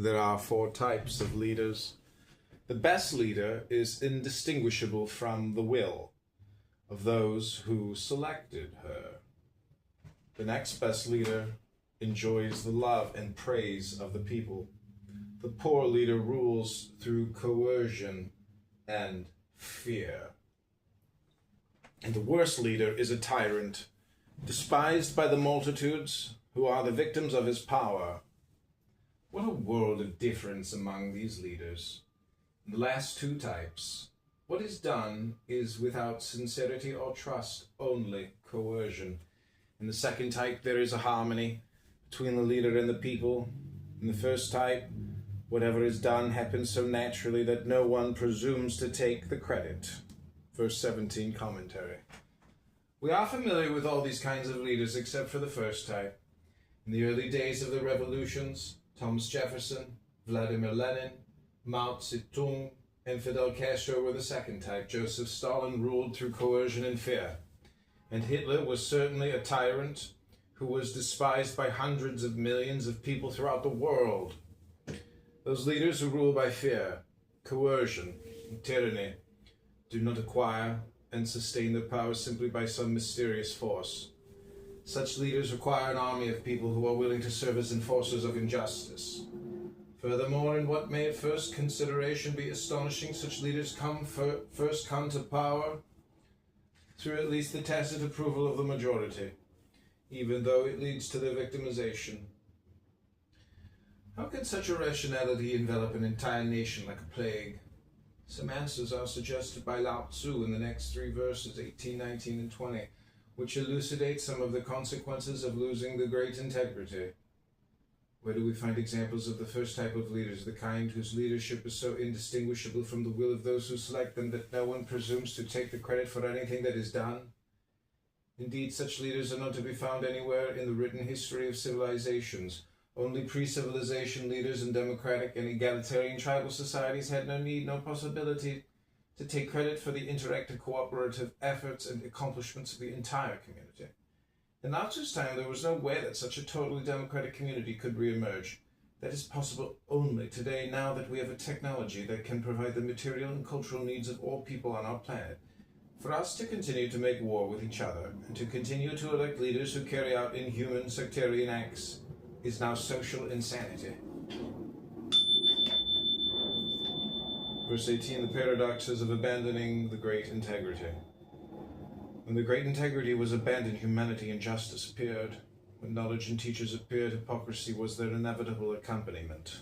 there are four types of leaders. The best leader is indistinguishable from the will of those who selected her. The next best leader enjoys the love and praise of the people. The poor leader rules through coercion and fear. And the worst leader is a tyrant, despised by the multitudes who are the victims of his power. What a world of difference among these leaders. In the last two types, what is done is without sincerity or trust, only coercion. In the second type, there is a harmony between the leader and the people. In the first type, whatever is done happens so naturally that no one presumes to take the credit. Verse 17 commentary. We are familiar with all these kinds of leaders except for the first type. In the early days of the revolutions, Thomas Jefferson, Vladimir Lenin, Mao Zedong, and Fidel Castro were the second type. Joseph Stalin ruled through coercion and fear. And Hitler was certainly a tyrant who was despised by hundreds of millions of people throughout the world. Those leaders who rule by fear, coercion, and tyranny do not acquire and sustain their power simply by some mysterious force. Such leaders require an army of people who are willing to serve as enforcers of injustice. Furthermore, in what may at first consideration be astonishing, such leaders first come to power through at least the tacit approval of the majority, even though it leads to their victimization. How can such a rationality envelop an entire nation like a plague? Some answers are suggested by Lao Tzu in the next three verses, 18, 19, and 20, which elucidate some of the consequences of losing the great integrity. Where do we find examples of the first type of leaders, the kind whose leadership is so indistinguishable from the will of those who select them that no one presumes to take the credit for anything that is done? Indeed, such leaders are not to be found anywhere in the written history of civilizations. Only pre-civilization leaders in democratic and egalitarian tribal societies had no need, no possibility to take credit for the interactive cooperative efforts and accomplishments of the entire community. In Lao Tzu's time, there was no way that such a totally democratic community could re-emerge. That is possible only today, now that we have a technology that can provide the material and cultural needs of all people on our planet. For us to continue to make war with each other and to continue to elect leaders who carry out inhuman sectarian acts is now social insanity. Verse 18, the paradoxes of abandoning the great integrity. When the great integrity was abandoned, humanity and justice appeared. When knowledge and teachers appeared, hypocrisy was their inevitable accompaniment.